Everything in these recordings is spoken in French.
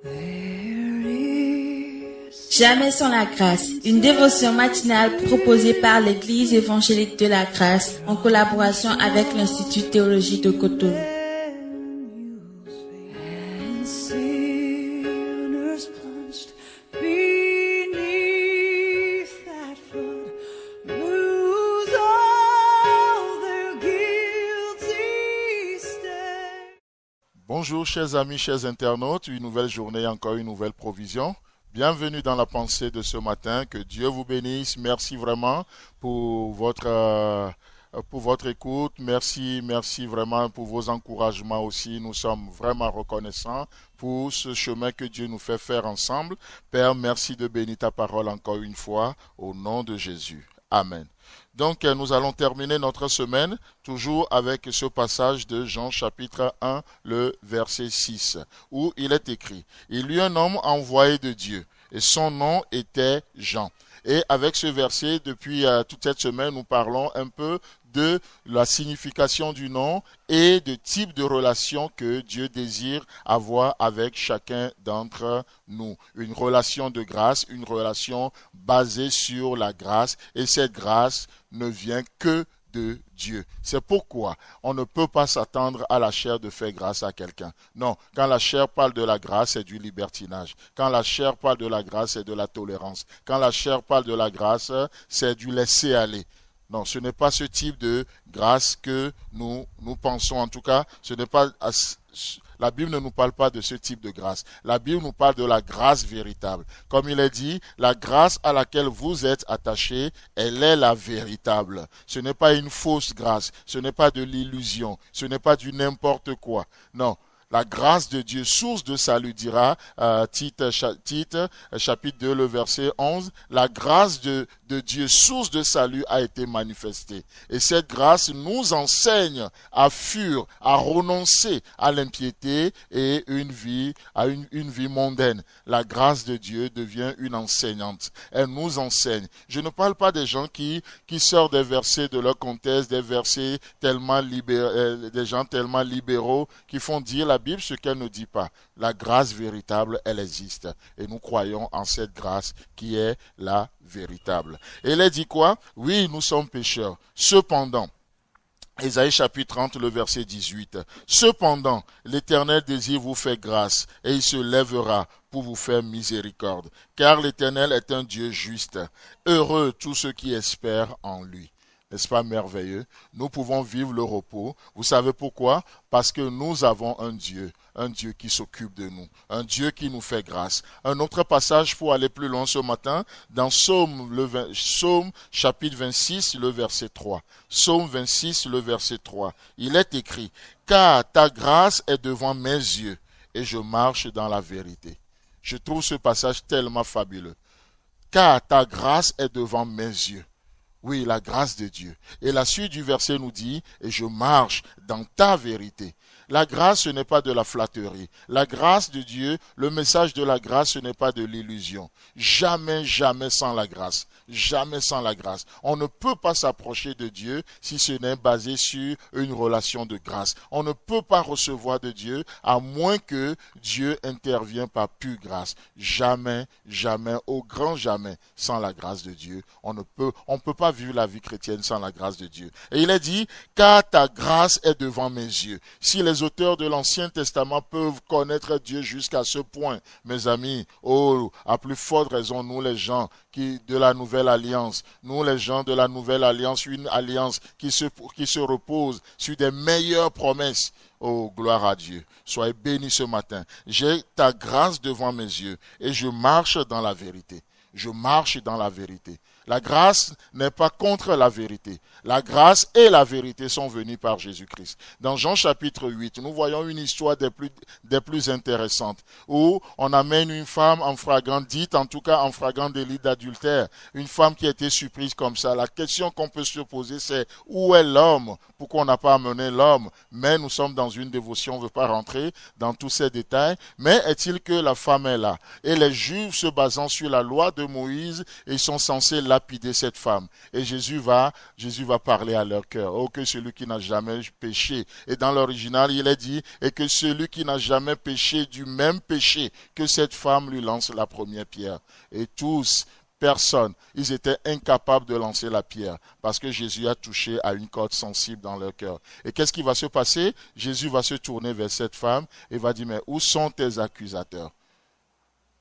Jamais sans la grâce, une dévotion matinale proposée par l'Église évangélique de la grâce en collaboration avec l'Institut théologique de Cotonou. Bonjour chers amis, chers internautes, une nouvelle journée, encore une nouvelle provision. Bienvenue dans la pensée de ce matin, que Dieu vous bénisse, merci vraiment pour votre écoute, merci vraiment pour vos encouragements aussi, nous sommes vraiment reconnaissants pour ce chemin que Dieu nous fait faire ensemble. Père, merci de bénir ta parole encore une fois, au nom de Jésus. Amen. Donc nous allons terminer notre semaine toujours avec ce passage de Jean chapitre 1, le verset 6, où il est écrit « Il y eut un homme envoyé de Dieu, et son nom était Jean ». Et avec ce verset, depuis toute cette semaine, nous parlons un peu de la signification du nom et de type de relation que Dieu désire avoir avec chacun d'entre nous. Une relation de grâce, une relation basée sur la grâce, et cette grâce ne vient que de Dieu. C'est pourquoi on ne peut pas s'attendre à la chair de faire grâce à quelqu'un. Non, quand la chair parle de la grâce, c'est du libertinage. Quand la chair parle de la grâce, c'est de la tolérance. Quand la chair parle de la grâce, c'est du laisser aller. Non, ce n'est pas ce type de grâce que nous pensons. En tout cas, ce n'est pas... La Bible ne nous parle pas de ce type de grâce. La Bible nous parle de la grâce véritable. Comme il est dit, la grâce à laquelle vous êtes attachés, elle est la véritable. Ce n'est pas une fausse grâce. Ce n'est pas de l'illusion. Ce n'est pas du n'importe quoi. Non. La grâce de Dieu, source de salut, dira Tite, chapitre 2, le verset 11. La grâce de Dieu, source de salut, a été manifestée. Et cette grâce nous enseigne à fuir, à renoncer à l'impiété et à une vie mondaine. La grâce de Dieu devient une enseignante. Elle nous enseigne. Je ne parle pas des gens qui sortent des versets de leur contexte, des versets tellement des gens tellement libéraux qui font dire la Bible ce qu'elle ne dit pas. La grâce véritable, elle existe. Et nous croyons en cette grâce qui est la véritable. Et elle dit quoi? Oui, nous sommes pécheurs. Cependant, Ésaïe chapitre 30, le verset 18. Cependant, l'Éternel désire vous faire grâce, et il se lèvera pour vous faire miséricorde. Car l'Éternel est un Dieu juste. Heureux tous ceux qui espèrent en lui. N'est-ce pas merveilleux? Nous pouvons vivre le repos. Vous savez pourquoi? Parce que nous avons un Dieu qui s'occupe de nous, un Dieu qui nous fait grâce. Un autre passage pour aller plus loin ce matin, dans Psaume chapitre 26, le verset 3. Psaume 26, le verset 3. Il est écrit, « Car ta grâce est devant mes yeux, et je marche dans la vérité. » Je trouve ce passage tellement fabuleux. « Car ta grâce est devant mes yeux. » Oui, la grâce de Dieu. Et la suite du verset nous dit, et je marche dans ta vérité. La grâce, ce n'est pas de la flatterie. La grâce de Dieu, le message de la grâce, ce n'est pas de l'illusion. Jamais, jamais sans la grâce. Jamais sans la grâce. On ne peut pas s'approcher de Dieu si ce n'est basé sur une relation de grâce. On ne peut pas recevoir de Dieu à moins que Dieu intervienne par pure grâce. Jamais, jamais, au grand jamais, sans la grâce de Dieu. On ne peut pas vivre la vie chrétienne sans la grâce de Dieu. Et il est dit, car ta grâce est devant mes yeux. Si les auteurs de l'Ancien Testament peuvent connaître Dieu jusqu'à ce point, mes amis, à plus forte raison, nous les gens de la Nouvelle Alliance, nous les gens de la Nouvelle Alliance, une alliance qui se repose sur des meilleures promesses. Oh, gloire à Dieu. Soyez bénis ce matin. J'ai ta grâce devant mes yeux et je marche dans la vérité. Je marche dans la vérité. La grâce n'est pas contre la vérité. La grâce et la vérité sont venues par Jésus-Christ. Dans Jean chapitre 8, nous voyons une histoire des plus intéressantes où on amène une femme en flagrant, dite en tout cas en flagrant délit d'adultère. Une femme qui a été surprise comme ça. La question qu'on peut se poser, c'est où est l'homme? Pourquoi on n'a pas amené l'homme? Mais nous sommes dans une dévotion, on ne veut pas rentrer dans tous ces détails. Mais est-il que la femme est là? Et les Juifs, se basant sur la loi de Moïse, ils sont censés lapider cette femme. Et Jésus va parler à leur cœur. Oh, que celui qui n'a jamais péché. Et dans l'original, il est dit, et que celui qui n'a jamais péché du même péché que cette femme lui lance la première pierre. Et tous, personne, ils étaient incapables de lancer la pierre parce que Jésus a touché à une corde sensible dans leur cœur. Et qu'est-ce qui va se passer? Jésus va se tourner vers cette femme et va dire, mais où sont tes accusateurs?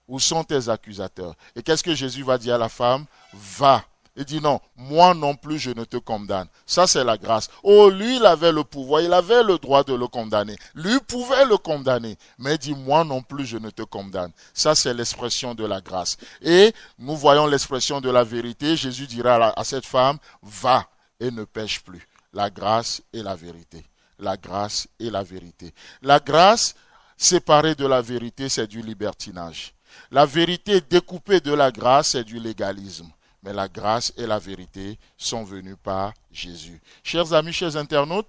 Où sont tes accusateurs? Et qu'est-ce que Jésus va dire à la femme? Va. Il dit non, moi non plus je ne te condamne. Ça c'est la grâce. Oh, lui il avait le pouvoir, il avait le droit de le condamner. Lui pouvait le condamner. Mais il dit moi non plus je ne te condamne. Ça c'est l'expression de la grâce. Et nous voyons l'expression de la vérité. Jésus dira à cette femme, va et ne pêche plus. La grâce et la vérité. La grâce et la vérité. La grâce séparée de la vérité, c'est du libertinage. La vérité découpée de la grâce, c'est du légalisme. Mais la grâce et la vérité sont venues par Jésus. Chers amis, chers internautes,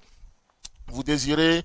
vous désirez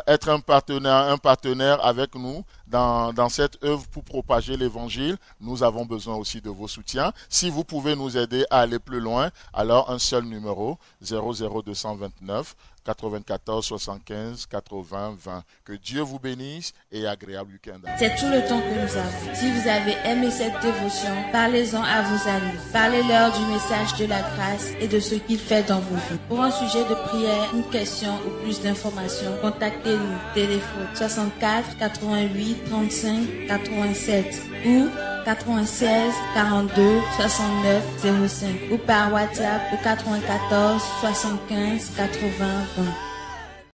être un partenaire avec nous dans cette œuvre pour propager l'évangile, nous avons besoin aussi de vos soutiens. Si vous pouvez nous aider à aller plus loin, alors un seul numéro, 00229 94 75 80 20. Que Dieu vous bénisse et agréable week-end. C'est tout le temps que nous avons. Si vous avez aimé cette dévotion, parlez-en à vos amis. Parlez-leur du message de la grâce et de ce qu'il fait dans vos vies. Pour un sujet de prière, une question ou plus d'informations, contactez-nous. Téléphone 64 88 35 87 ou 96 42 69 05 ou par WhatsApp au 94 75 80 20.